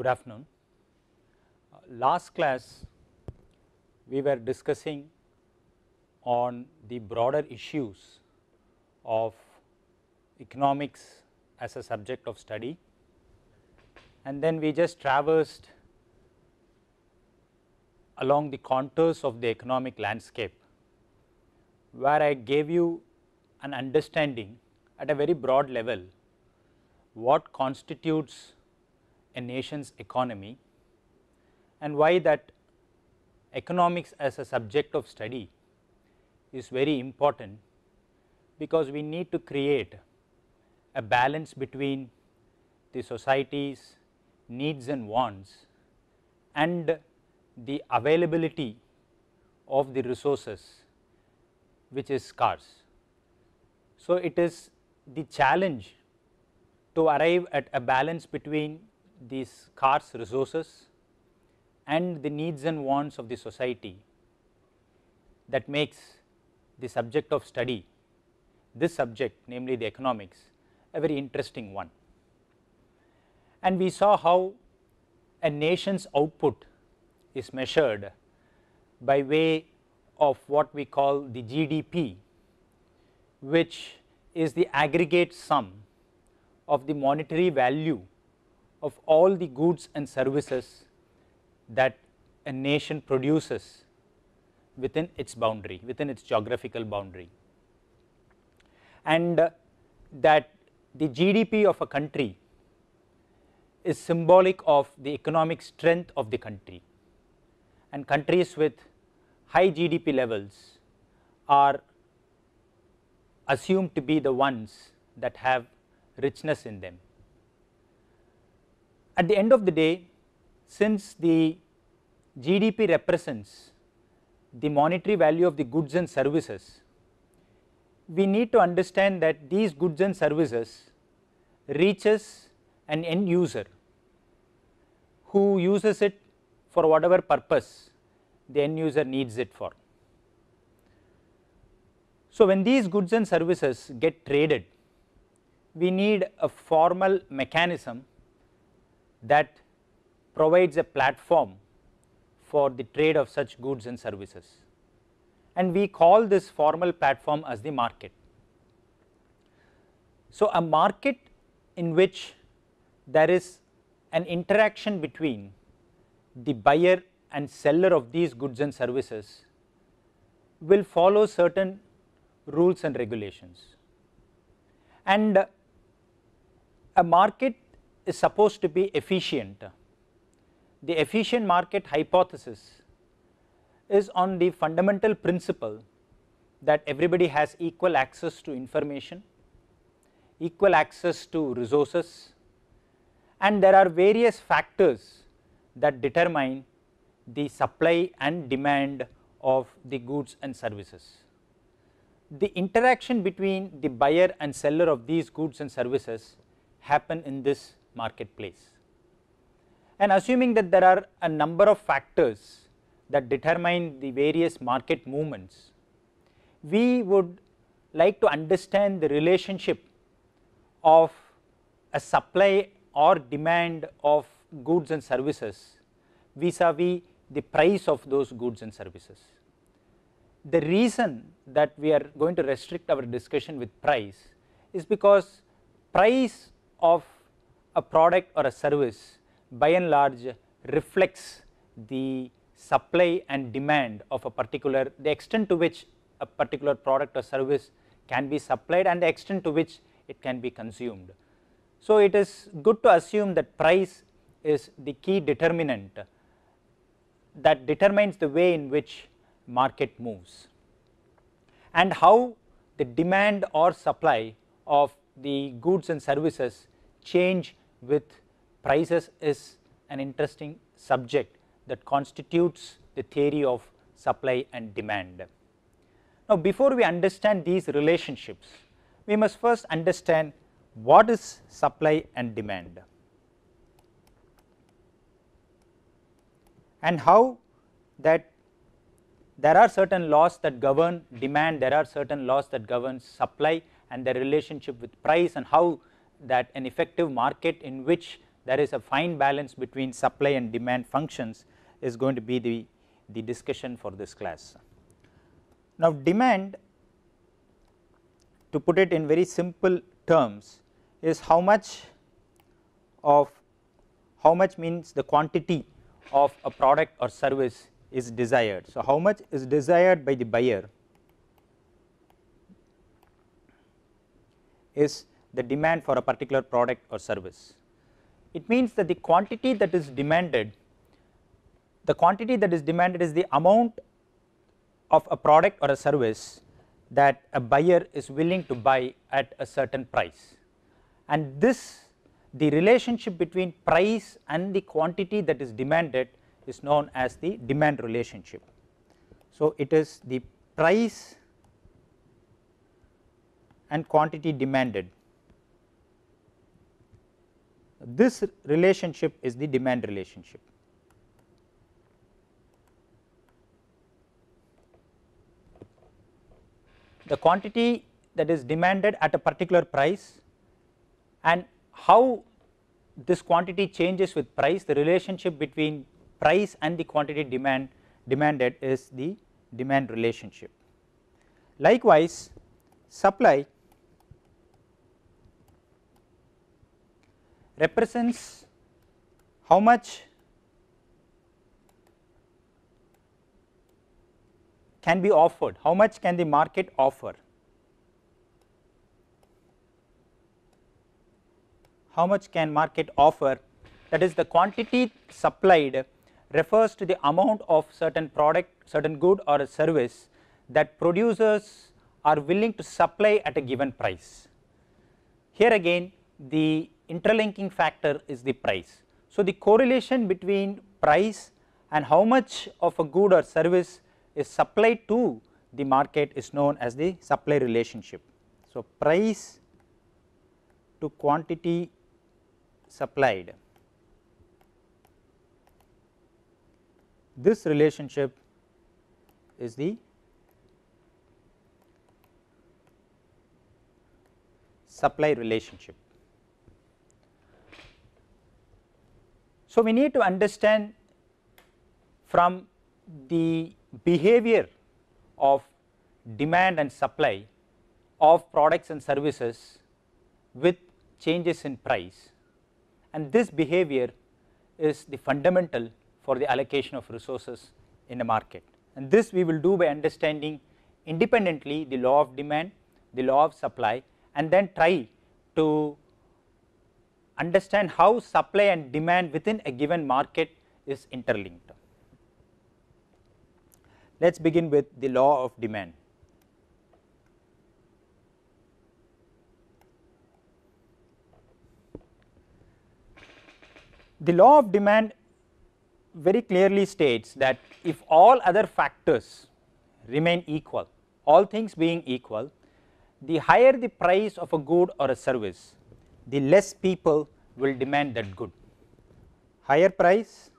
Good afternoon. Last class we were discussing on the broader issues of economics as a subject of study, and then we just traversed along the contours of the economic landscape, where I gave you an understanding at a very broad level what constitutes a nation's economy and why that economics as a subject of study is very important, because we need to create a balance between the society's needs and wants and the availability of the resources which is scarce. So, it is the challenge to arrive at a balance between these scarce resources and the needs and wants of the society that makes the subject of study, this subject, namely the economics, a very interesting one. And we saw how a nation's output is measured by way of what we call the GDP, which is the aggregate sum of the monetary value of all the goods and services that a nation produces within its boundary, within its geographical boundary, and that the GDP of a country is symbolic of the economic strength of the country, and countries with high GDP levels are assumed to be the ones that have richness in them. At the end of the day, since the GDP represents the monetary value of the goods and services, we need to understand that these goods and services reaches an end user who uses it for whatever purpose the end user needs it for. So, when these goods and services get traded, we need a formal mechanism that provides a platform for the trade of such goods and services, and we call this formal platform as the market. So, a market in which there is an interaction between the buyer and seller of these goods and services will follow certain rules and regulations, and a market is supposed to be efficient. The efficient market hypothesis is on the fundamental principle that everybody has equal access to information, equal access to resources, and there are various factors that determine the supply and demand of the goods and services. The interaction between the buyer and seller of these goods and services happen in this marketplace, and assuming that there are a number of factors that determine the various market movements, we would like to understand the relationship of a supply or demand of goods and services vis-a-vis the price of those goods and services. The reason that we are going to restrict our discussion with price is because price of a product or a service by and large reflects the supply and demand of a particular, the extent to which a particular product or service can be supplied and the extent to which it can be consumed. So, it is good to assume that price is the key determinant that determines the way in which market moves, and how the demand or supply of the goods and services change with prices is an interesting subject that constitutes the theory of supply and demand. Now, before we understand these relationships, we must first understand what is supply and demand, and how that there are certain laws that govern demand, there are certain laws that govern supply and their relationship with price, and how that an effective market in which there is a fine balance between supply and demand functions is going to be the discussion for this class. Now, demand, to put it in very simple terms, is how much means the quantity of a product or service is desired. So, how much is desired by the buyer is the demand for a particular product or service. It means that the quantity that is demanded is the amount of a product or a service that a buyer is willing to buy at a certain price, and the relationship between price and the quantity that is demanded is known as the demand relationship. So, it is the price and quantity demanded. This relationship is the demand relationship. The quantity that is demanded at a particular price, and how this quantity changes with price, the relationship between price and the quantity demanded is the demand relationship. Likewise, supply represents how much can be offered, how much can the market offer, how much can market offer, that is the quantity supplied refers to the amount of certain product, certain good or a service that producers are willing to supply at a given price. Here again the interlinking factor is the price. So, the correlation between price and how much of a good or service is supplied to the market is known as the supply relationship. So, price to quantity supplied, this relationship is the supply relationship. So, we need to understand from the behavior of demand and supply of products and services with changes in price, and this behavior is the fundamental for the allocation of resources in a market, and this we will do by understanding independently the law of demand, the law of supply, and then try to understand how supply and demand within a given market is interlinked. Let us begin with the law of demand. The law of demand very clearly states that if all other factors remain equal, all things being equal, the higher the price of a good or a service, the less people will demand that good. Higher price,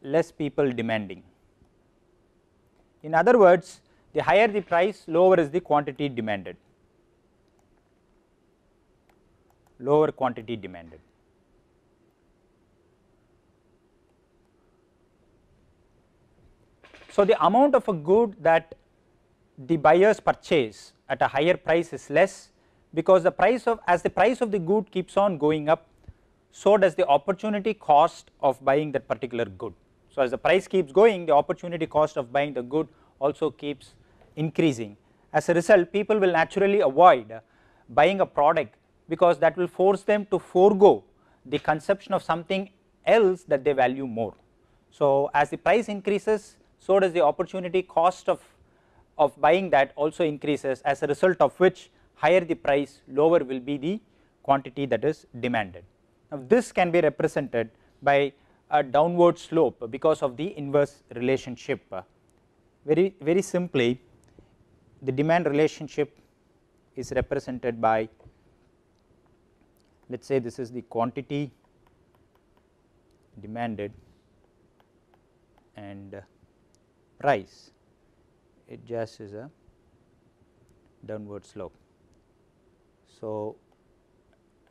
less people demanding. In other words, the higher the price, lower is the quantity demanded, lower quantity demanded. So, the amount of a good that the buyers purchase at a higher price is less, because the price of, as the price of the good keeps on going up, so does the opportunity cost of buying that particular good. So, as the price keeps going, the opportunity cost of buying the good also keeps increasing. As a result, people will naturally avoid buying a product, because that will force them to forego the consumption of something else that they value more. So, as the price increases, so does the opportunity cost of buying that also increases, as a result of which higher the price, lower will be the quantity that is demanded. Now, this can be represented by a downward slope because of the inverse relationship. Very simply, the demand relationship is represented by, let us say this is the quantity demanded and price, it just is a downward slope. So,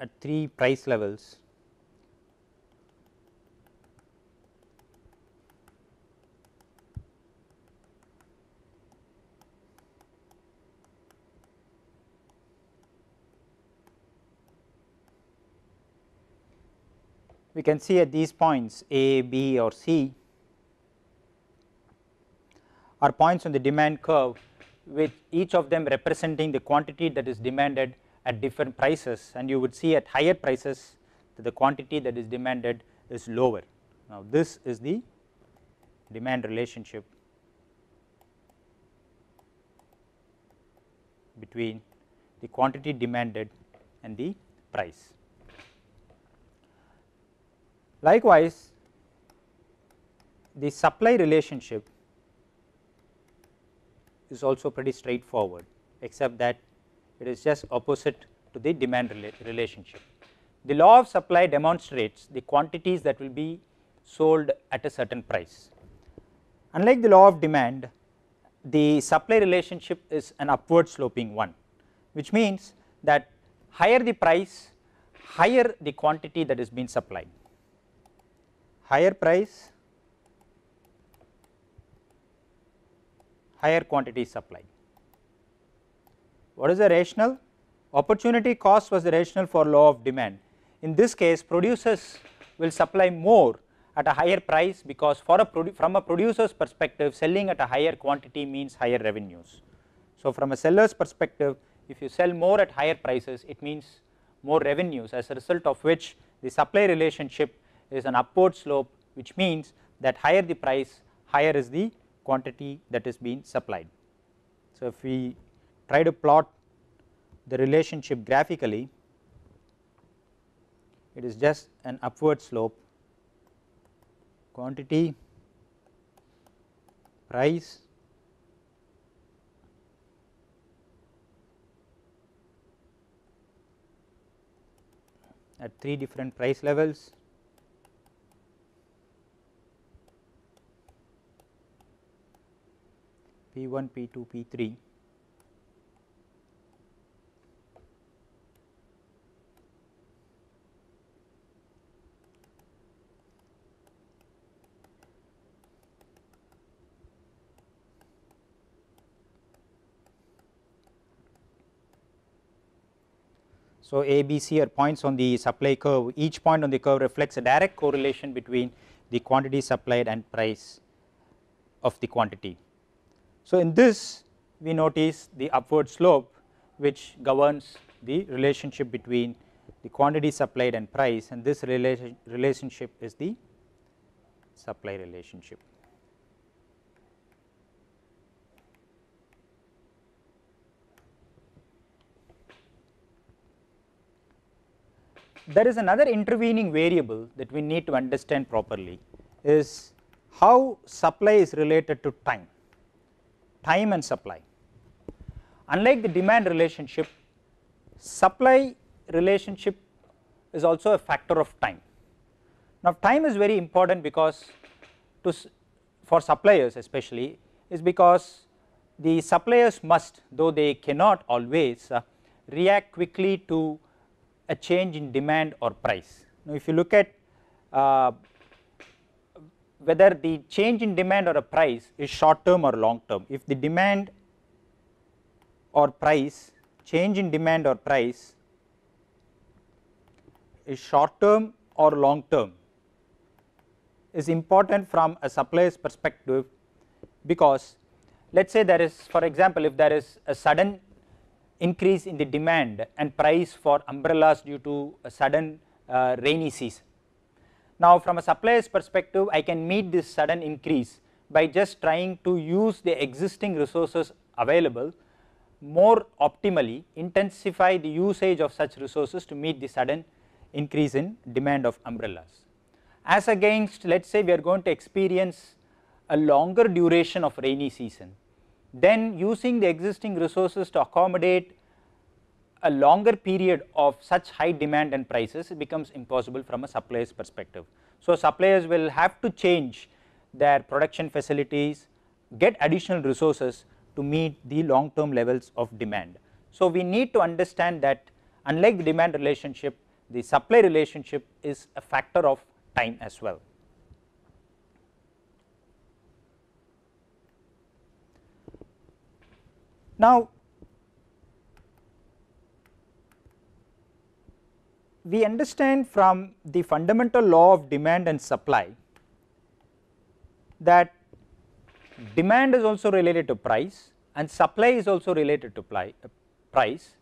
at 3 price levels we can see at these points A, B or C are points on the demand curve, with each of them representing the quantity that is demanded at different prices, and you would see at higher prices that the quantity that is demanded is lower. Now, this is the demand relationship between the quantity demanded and the price. Likewise, the supply relationship is also pretty straightforward, except that it is just opposite to the demand relationship. The law of supply demonstrates the quantities that will be sold at a certain price. Unlike the law of demand, the supply relationship is an upward sloping one, which means that higher the price, higher the quantity that is being supplied. Higher price, higher quantity supplied. What is the rationale? Opportunity cost was the rationale for law of demand. In this case, producers will supply more at a higher price, because for from a producer's perspective, selling at a higher quantity means higher revenues. So, from a seller's perspective, if you sell more at higher prices, it means more revenues, as a result of which the supply relationship is an upward slope, which means that higher the price, higher is the quantity that is being supplied. So, if we try to plot the relationship graphically, it is just an upward slope, quantity, price, at 3 different price levels, P1, P2, P3. So, A, B, C are points on the supply curve. Each point on the curve reflects a direct correlation between the quantity supplied and price of the quantity. So, in this we notice the upward slope, which governs the relationship between the quantity supplied and price, and this relationship is the supply relationship. There is another intervening variable that we need to understand properly, is how supply is related to time and supply. Unlike the demand relationship, supply relationship is also a factor of time. Now, time is very important, because for suppliers especially, is because the suppliers must, though they cannot always, react quickly to a change in demand or price. Now, if you look at whether the change in demand or a price is short term or long term, if the demand or price, change in demand or price is short term or long term, is important from a supplier's perspective, because let us say there is, for example, if there is a sudden increase in the demand and price for umbrellas due to a sudden rainy season. Now, from a supplier's perspective, I can meet this sudden increase by just trying to use the existing resources available more optimally, intensify the usage of such resources to meet the sudden increase in demand of umbrellas. As against, let us say we are going to experience a longer duration of rainy season, then using the existing resources to accommodate a longer period of such high demand and prices, it becomes impossible from a supplier's perspective. So, suppliers will have to change their production facilities, get additional resources to meet the long term levels of demand. So, we need to understand that unlike the demand relationship, the supply relationship is a factor of time as well. Now, we understand from the fundamental law of demand and supply that demand is also related to price and supply is also related to price,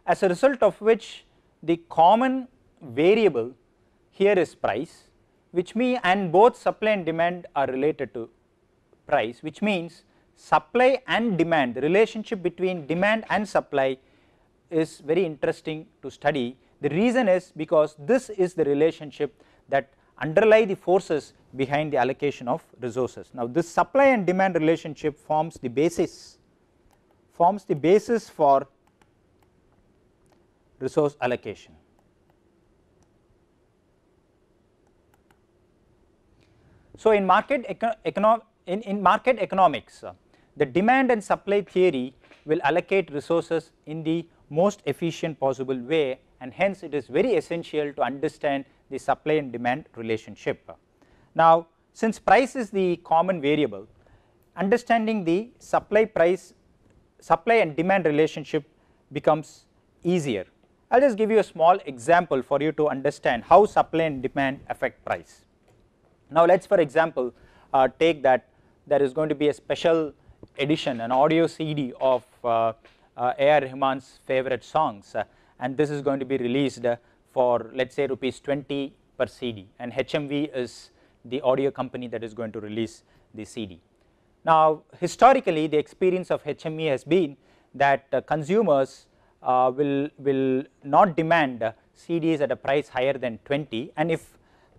as a result of which the common variable here is price, which means, and both supply and demand are related to price, which means supply and demand, the relationship between demand and supply is very interesting to study. The reason is because this is the relationship that underlie the forces behind the allocation of resources. Now, this supply and demand relationship forms the basis for resource allocation. So, in market economics, the demand and supply theory will allocate resources in the most efficient possible way, and hence it is very essential to understand the supply and demand relationship. Now, since price is the common variable, understanding the supply and demand relationship becomes easier. I will just give you a small example for you to understand how supply and demand affect price. Now, let us for example take that there is going to be a special edition, an audio CD of A.R. Rahman's favorite songs, and this is going to be released for, let us say, ₹20 per CD, and HMV is the audio company that is going to release the CD. Now, historically the experience of HMV has been that consumers will not demand CDs at a price higher than 20, and if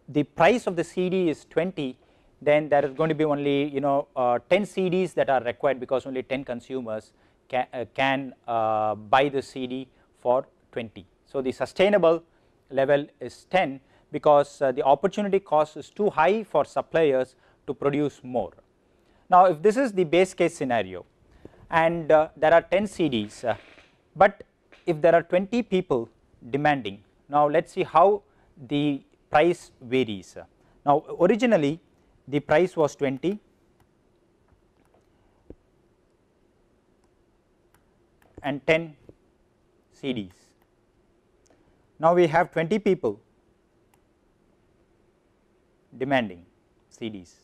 the price of the CD is 20, then there is going to be only 10 CDs that are required, because only 10 consumers can buy the CD for 20. So, the sustainable level is 10, because the opportunity cost is too high for suppliers to produce more. Now, if this is the base case scenario and there are 10 CDs, but if there are 20 people demanding, now let us see how the price varies. Now, originally the price was 20, and 10 CDs. Now, we have 20 people demanding CDs.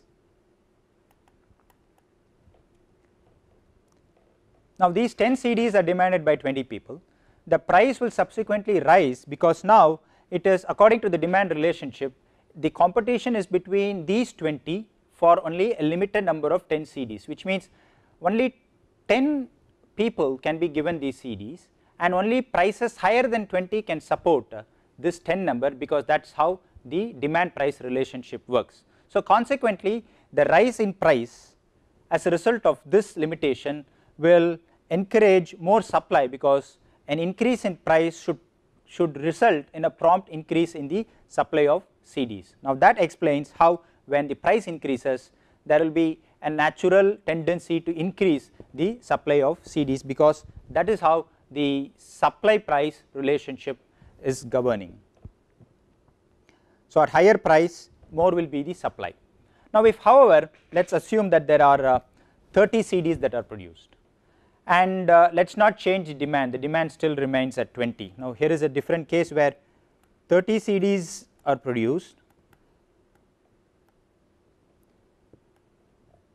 Now, these 10 CDs are demanded by 20 people. The price will subsequently rise, because now it is, according to the demand relationship, the competition is between these 20 for only a limited number of 10 CDs, which means only 10 people can be given these CDs, and only prices higher than 20 can support this 10 number, because that is how the demand price relationship works. So, consequently the rise in price as a result of this limitation will encourage more supply, because an increase in price should result in a prompt increase in the supply of CDs. Now, that explains how when the price increases, there will be a natural tendency to increase the supply of CDs, because that is how the supply price relationship is governing. So, at higher price, more will be the supply. Now, if however, let us assume that there are 30 CDs that are produced, and let us not change the demand still remains at 20. Now, here is a different case where 30 CDs are produced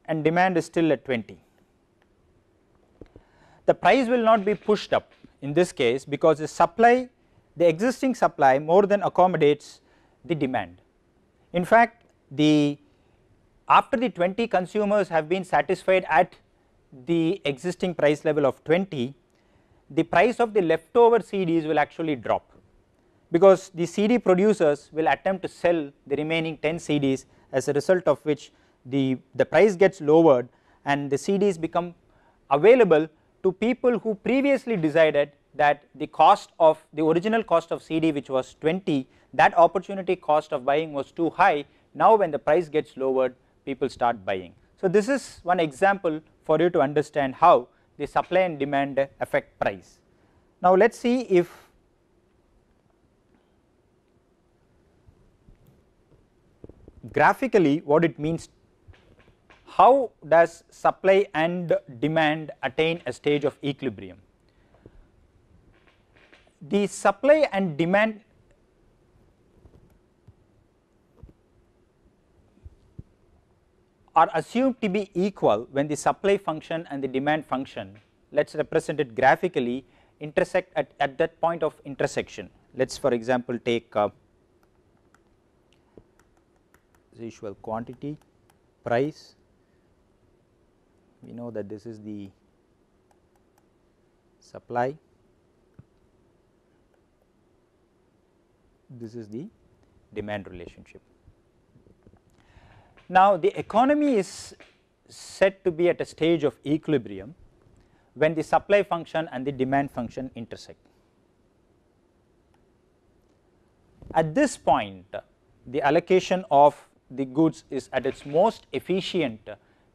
and demand is still at 20. The price will not be pushed up in this case, because the existing supply more than accommodates the demand. In fact, after the 20 consumers have been satisfied at the existing price level of 20, the price of the leftover CDs will actually drop, because the CD producers will attempt to sell the remaining 10 CDs, as a result of which the price gets lowered and the CDs become available to people who previously decided that the original cost of CD, which was 20, that opportunity cost of buying was too high. Now, when the price gets lowered, people start buying. So, this is one example for you to understand how the supply and demand affect price. Now, let us see if graphically what it means, how does supply and demand attain a stage of equilibrium? The supply and demand are assumed to be equal when the supply function and the demand function, let us represent it graphically, intersect at that point of intersection. Let us for example take as usual quantity, price, we know that this is the supply, this is the demand relationship. Now, the economy is said to be at a stage of equilibrium when the supply function and the demand function intersect. At this point, the allocation of the goods is at its most efficient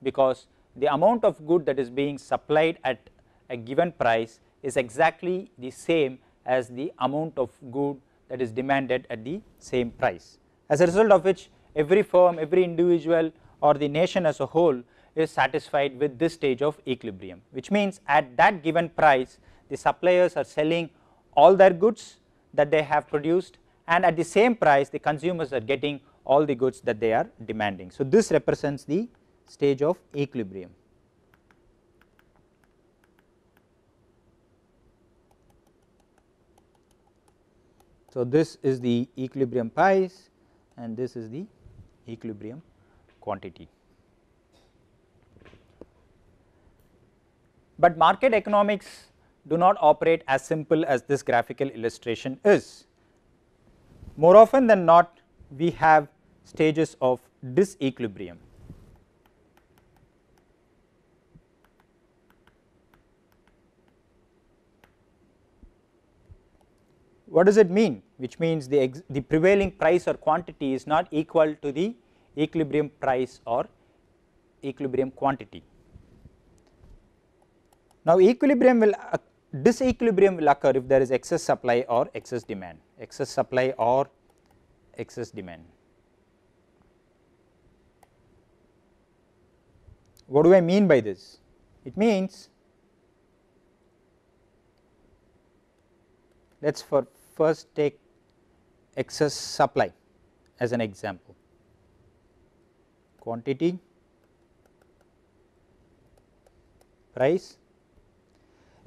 because the amount of good that is being supplied at a given price is exactly the same as the amount of good that is demanded at the same price. As a result of which, every firm, every individual or the nation as a whole is satisfied with this stage of equilibrium, which means at that given price the suppliers are selling all their goods that they have produced, and at the same price the consumers are getting all the goods that they are demanding. So, this represents the stage of equilibrium. So, this is the equilibrium price and this is the equilibrium quantity. But market economics do not operate as simple as this graphical illustration is. More often than not, we have stages of disequilibrium. What does it mean? Which means the prevailing price or quantity is not equal to the equilibrium price or equilibrium quantity. Now, disequilibrium will occur if there is excess supply or excess demand, excess supply or excess demand. What do I mean by this? It means, let us first take excess supply as an example, quantity, price.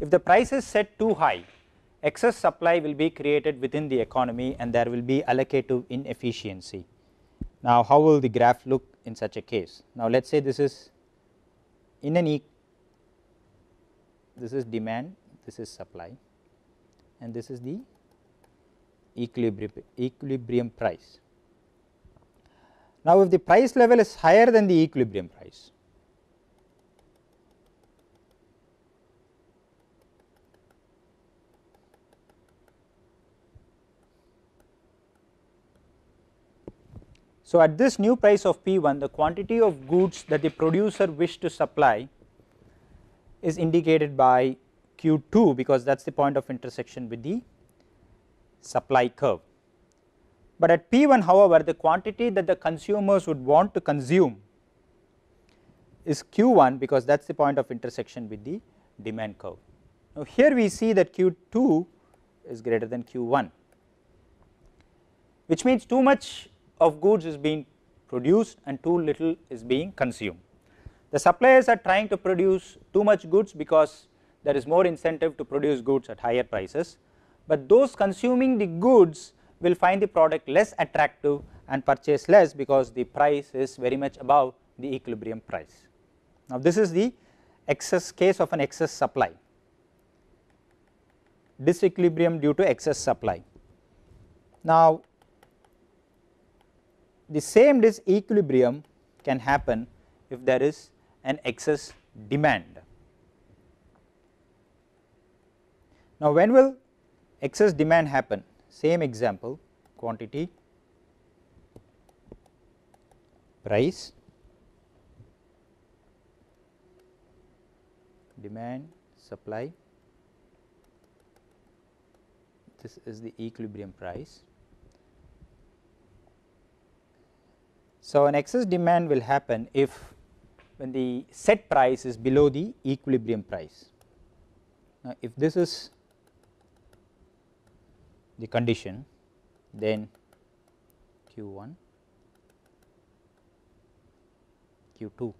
If the price is set too high, excess supply will be created within the economy and there will be allocative inefficiency. Now, how will the graph look in such a case? Now, let us say this is this is demand, this is supply, and this is the equilibrium price. Now, if the price level is higher than the equilibrium price, so at this new price of P1, the quantity of goods that the producer wished to supply is indicated by Q2, because that is the point of intersection with the supply curve. But at P1, however, the quantity that the consumers would want to consume is Q1, because that is the point of intersection with the demand curve. Now, here we see that Q2 is greater than Q1, which means too much of goods is being produced and too little is being consumed. The suppliers are trying to produce too much goods because there is more incentive to produce goods at higher prices, but those consuming the goods will find the product less attractive and purchase less because the price is very much above the equilibrium price. Now, this is the case of an excess supply, disequilibrium due to excess supply. Now, the same disequilibrium can happen if there is an excess demand. Now, when will excess demand happen? Same example, quantity, price, demand, supply, this is the equilibrium price. So, an excess demand will happen if when the set price is below the equilibrium price. Now, if this is the condition, then Q1, Q2.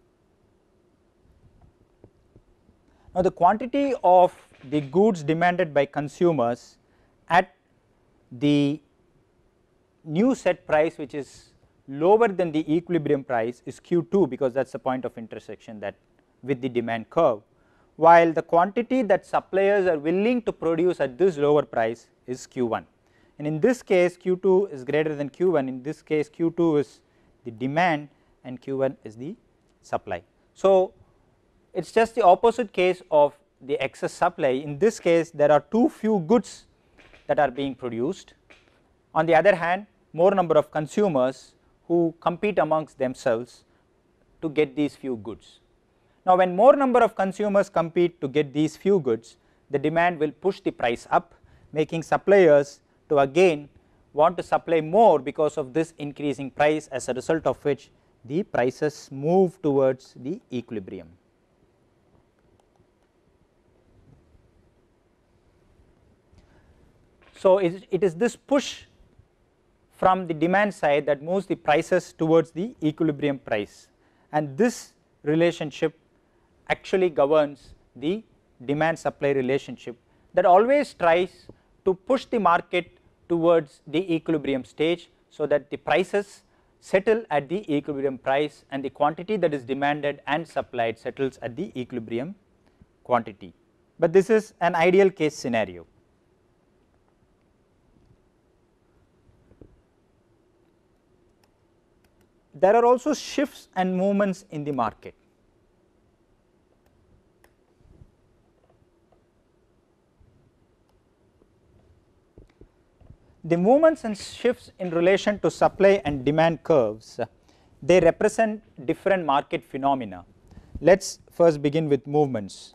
Now, the quantity of the goods demanded by consumers at the new set price, which is lower than the equilibrium price, is Q2, because that is the point of intersection that with the demand curve, while the quantity that suppliers are willing to produce at this lower price is Q1. And in this case Q2 is greater than Q1, in this case Q2 is the demand and Q1 is the supply. So, it is just the opposite case of the excess supply. In this case there are too few goods that are being produced. On the other hand, more number of consumers who compete amongst themselves to get these few goods. Now, when more number of consumers compete to get these few goods, the demand will push the price up, making suppliers to again want to supply more because of this increasing price, as a result of which the prices move towards the equilibrium. So, it is this push from the demand side that moves the prices towards the equilibrium price, and this relationship actually governs the demand supply relationship that always tries to push the market towards the equilibrium stage, so that the prices settle at the equilibrium price and the quantity that is demanded and supplied settles at the equilibrium quantity. But this is an ideal case scenario. There are also shifts and movements in the market. The movements and shifts in relation to supply and demand curves, they represent different market phenomena. Let us first begin with movements.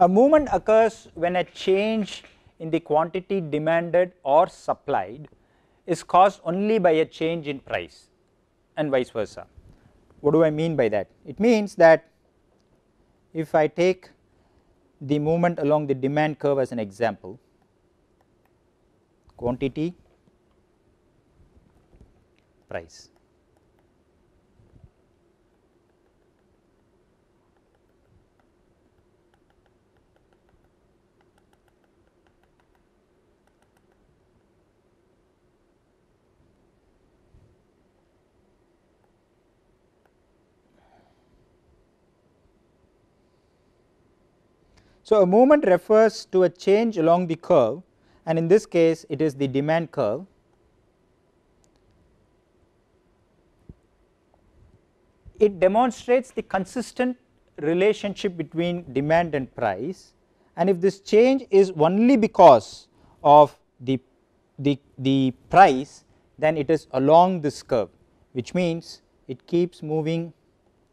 A movement occurs when a change in the quantity demanded or supplied is caused only by a change in price, and vice versa. What do I mean by that? It means that if I take the movement along the demand curve as an example, quantity, price. So, a movement refers to a change along the curve, and in this case it is the demand curve. It demonstrates the consistent relationship between demand and price, and if this change is only because of the price, then it is along this curve, which means it keeps moving,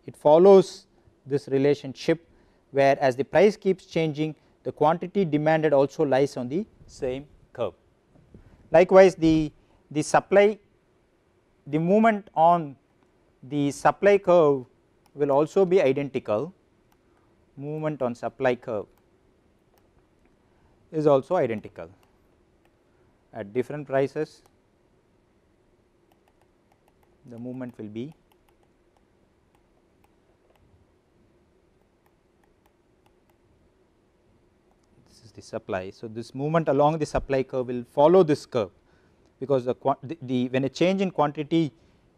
it follows this relationship, where as the price keeps changing, the quantity demanded also lies on the same curve. Likewise, the supply, the movement on the supply curve will also be identical. Movement on supply curve is also identical. At different prices, the movement will be the supply. So, this movement along the supply curve will follow this curve, because when a change in quantity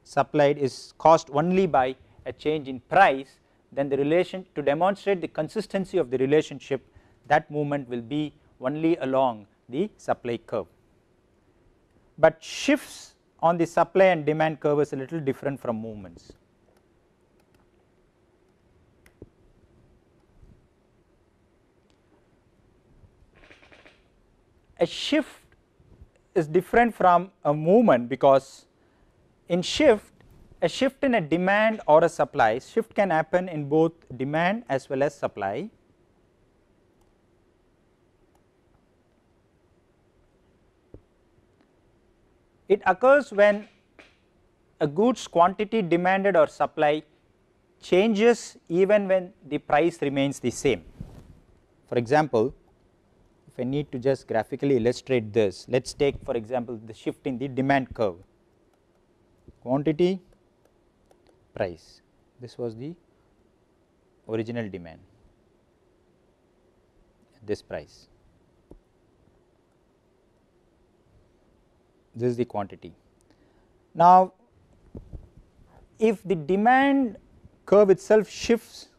supplied is caused only by a change in price, then the relation, to demonstrate the consistency of the relationship, that movement will be only along the supply curve. But shifts on the supply and demand curve is a little different from movements. A shift is different from a movement, because in shift, a shift in a demand or a supply, shift can happen in both demand as well as supply. It occurs when a goods quantity demanded or supply changes even when the price remains the same. For example, if I need to just graphically illustrate this, let us take for example the shift in the demand curve, quantity, price, this was the original demand, this price, this is the quantity. Now, if the demand curve itself shifts,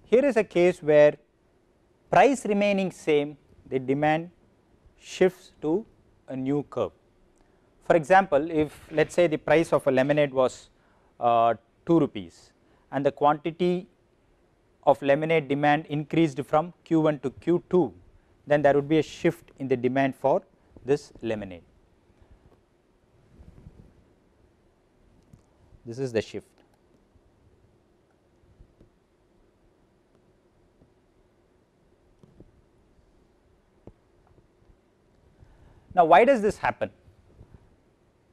here is a case where price remaining same, the demand shifts to a new curve. For example, if let us say the price of a lemonade was 2 rupees and the quantity of lemonade demand increased from Q1 to Q2, then there would be a shift in the demand for this lemonade. This is the shift. Now, why does this happen?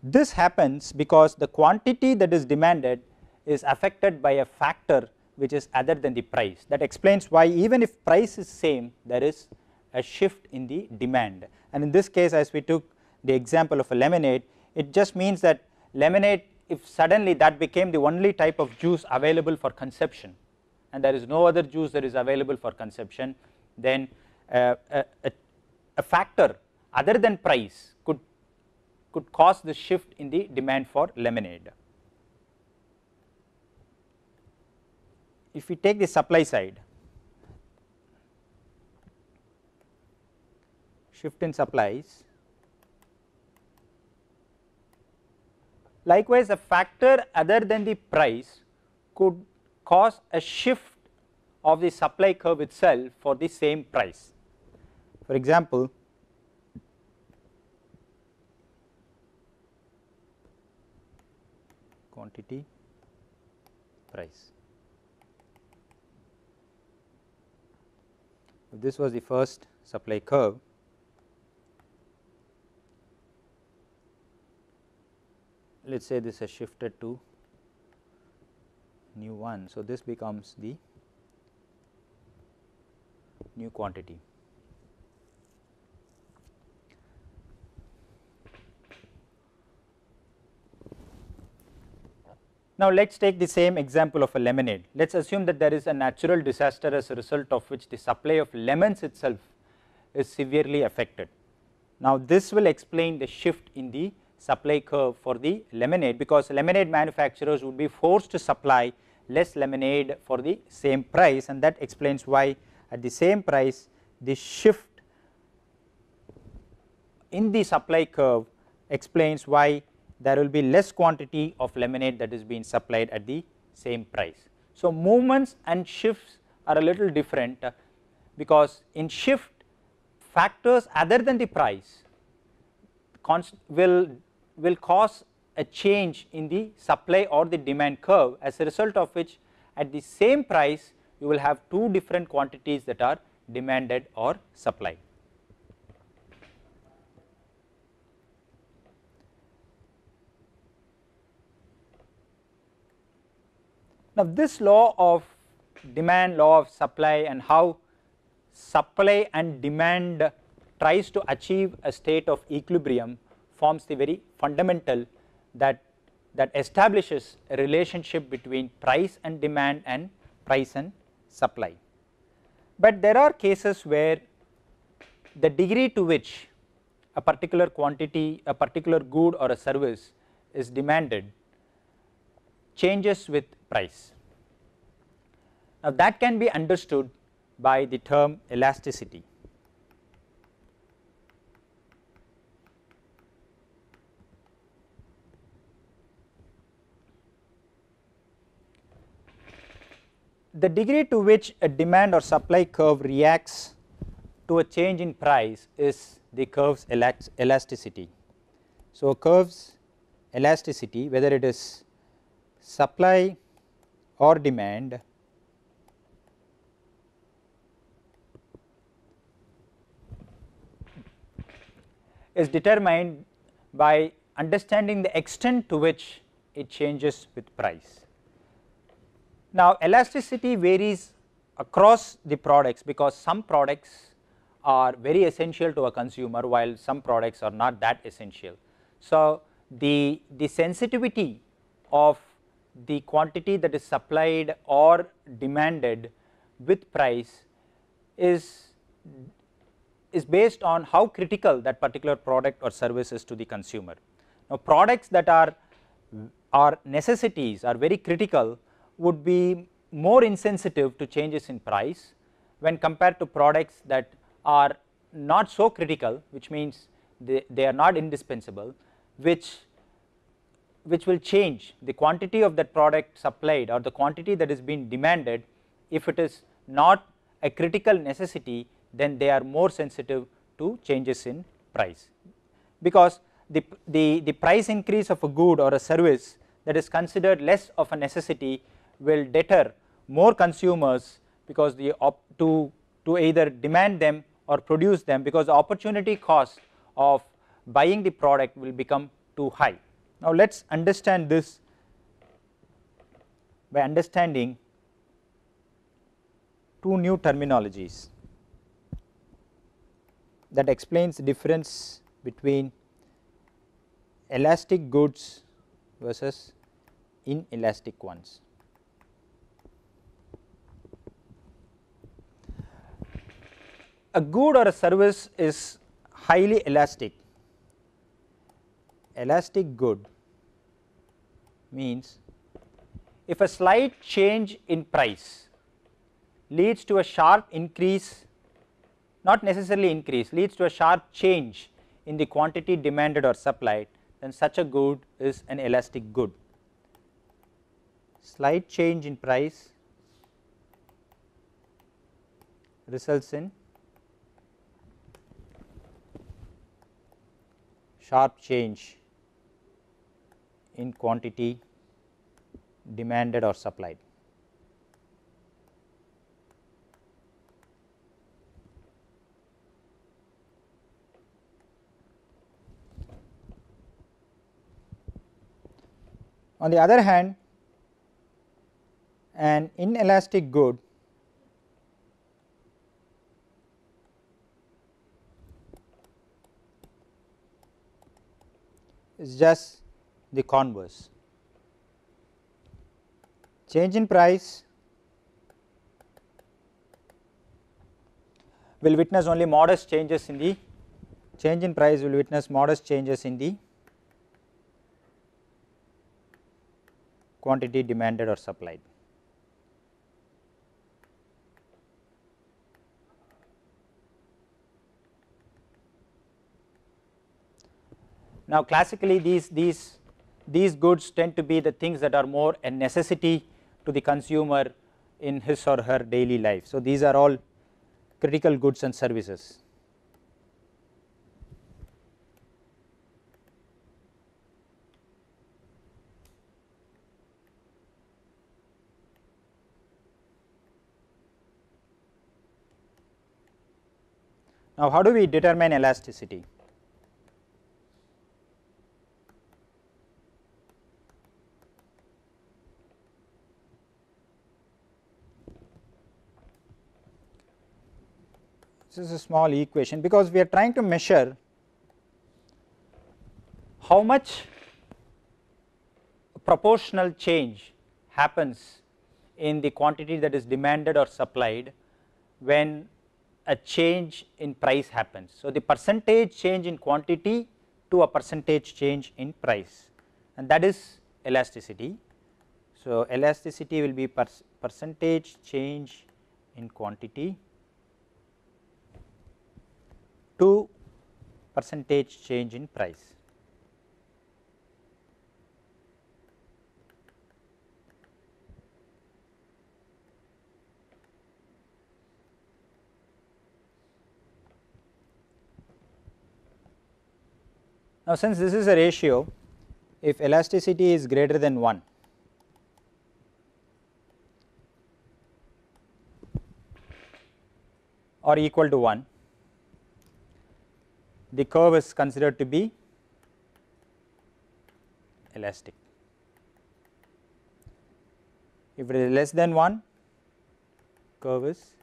This happens because the quantity that is demanded is affected by a factor which is other than the price. That explains why even if price is same, there is a shift in the demand. And in this case, as we took the example of a lemonade, it just means that lemonade, if suddenly that became the only type of juice available for consumption and there is no other juice that is available for consumption, then a factor other than price could cause the shift in the demand for lemonade. If we take the supply side, shift in supplies, likewise a factor other than the price could cause a shift of the supply curve itself for the same price. For example, quantity, price. If this was the first supply curve, let us say this has shifted to new one. So, this becomes the new quantity. Now, let us take the same example of a lemonade. Let us assume that there is a natural disaster as a result of which the supply of lemons itself is severely affected. Now, this will explain the shift in the supply curve for the lemonade, because lemonade manufacturers would be forced to supply less lemonade for the same price, and that explains why at the same price the shift in the supply curve explains why there will be less quantity of lemonade that is being supplied at the same price. So, movements and shifts are a little different, because in shift factors other than the price will cause a change in the supply or the demand curve, as a result of which at the same price you will have two different quantities that are demanded or supplied. Now, this law of demand, law of supply, and how supply and demand tries to achieve a state of equilibrium forms the very fundamental that establishes a relationship between price and demand and price and supply. But there are cases where the degree to which a particular quantity, a particular good or a service is demanded changes with price. Now, that can be understood by the term elasticity. The degree to which a demand or supply curve reacts to a change in price is the curve's elasticity. So, a curve's elasticity, whether it is supply or demand is determined by understanding the extent to which it changes with price. Now, elasticity varies across the products because some products are very essential to a consumer while some products are not that essential. So, the sensitivity of the quantity that is supplied or demanded with price is based on how critical that particular product or service is to the consumer. Now, products that are necessities, are very critical, would be more insensitive to changes in price when compared to products that are not so critical, which means they are not indispensable, which will change the quantity of that product supplied or the quantity that is being demanded. If it is not a critical necessity, then they are more sensitive to changes in price, because the price increase of a good or a service that is considered less of a necessity will deter more consumers, because to either demand them or produce them, because the opportunity cost of buying the product will become too high. Now, let us understand this by understanding two new terminologies that explains the difference between elastic goods versus inelastic ones. A good or a service is highly elastic. Elastic good means if a slight change in price leads to a sharp increase, not necessarily increase, leads to a sharp change in the quantity demanded or supplied, then such a good is an elastic good. Slight change in price results in sharp change in quantity demanded or supplied. On the other hand, an inelastic good is just the converse. Change in price will witness only modest changes in the quantity demanded or supplied. Now, classically these goods tend to be the things that are more a necessity to the consumer in his or her daily life. So, these are all critical goods and services. Now, how do we determine elasticity? This is a small equation, because we are trying to measure how much proportional change happens in the quantity that is demanded or supplied when a change in price happens. So, the percentage change in quantity to a percentage change in price, and that is elasticity. So, elasticity will be percentage change in quantity to percentage change in price. Now, since this is a ratio, if elasticity is greater than 1, or equal to 1, the curve is considered to be elastic. If it is less than 1, curve is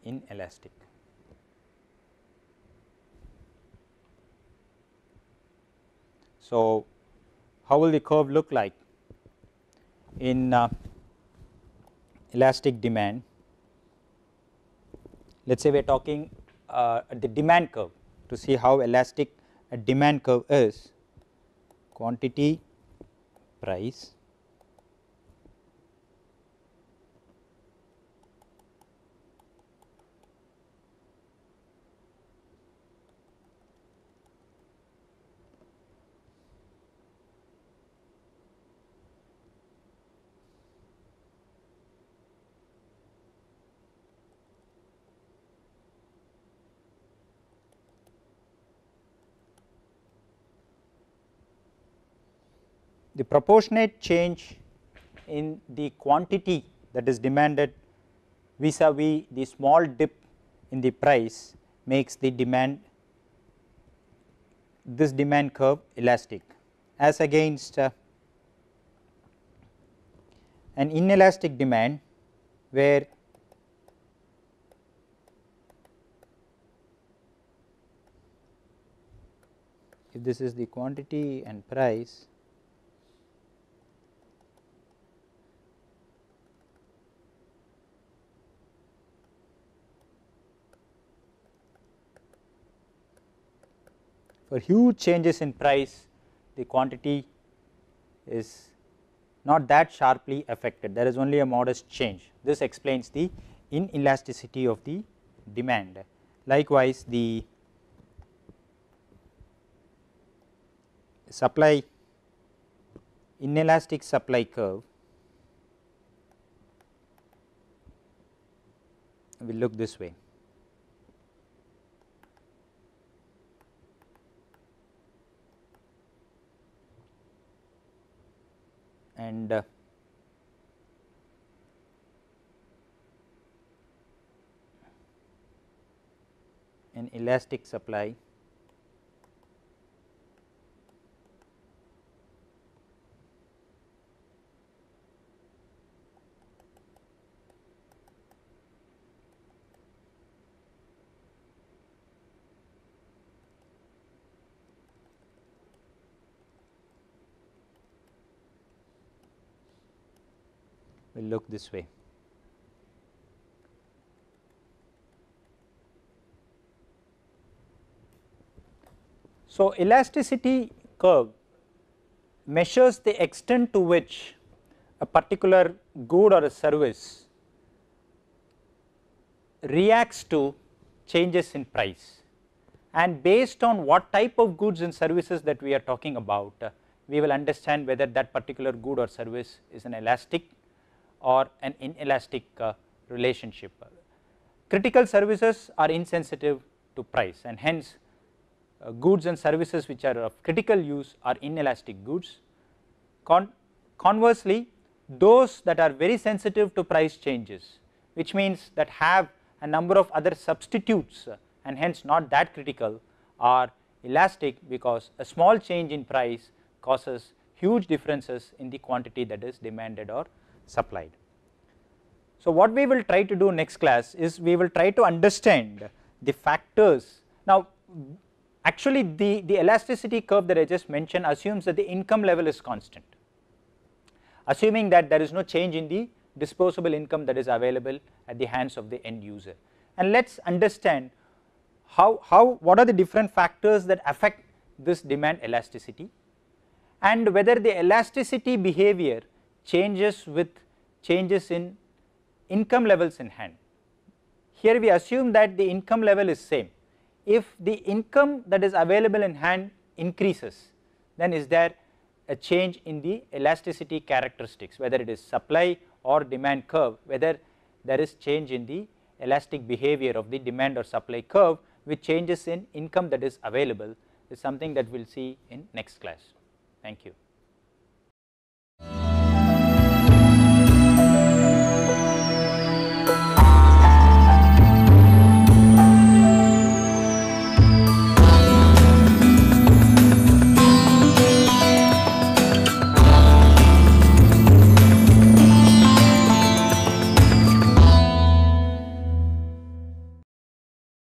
inelastic. So, how will the curve look like in elastic demand? Let us say we are talking the demand curve to see how elastic a demand curve is. Quantity, price, the proportionate change in the quantity that is demanded vis-a-vis the small dip in the price makes the demand, this demand curve elastic, as against an inelastic demand where if this is the quantity and price, for huge changes in price, the quantity is not that sharply affected, there is only a modest change. This explains the inelasticity of the demand. Likewise, the supply, inelastic supply curve will look this way. And an elastic supply will look this way. So, elasticity curve measures the extent to which a particular good or a service reacts to changes in price, and based on what type of goods and services that we are talking about, we will understand whether that particular good or service is an elastic or an inelastic relationship. Critical services are insensitive to price, and hence goods and services which are of critical use are inelastic goods. Conversely, those that are very sensitive to price changes, which means that have a number of other substitutes and hence not that critical, are elastic, because a small change in price causes huge differences in the quantity that is demanded or supplied. So, what we will try to do next class is we will try to understand the factors. Now, actually the elasticity curve that I just mentioned assumes that the income level is constant, assuming that there is no change in the disposable income that is available at the hands of the end user. And let us understand what are the different factors that affect this demand elasticity, and whether the elasticity behavior changes with changes in income levels in hand. Here we assume that the income level is same. If the income that is available in hand increases, then is there a change in the elasticity characteristics, whether it is supply or demand curve, whether there is change in the elastic behavior of the demand or supply curve with changes in income that is available, is something that we will see in next class. Thank you.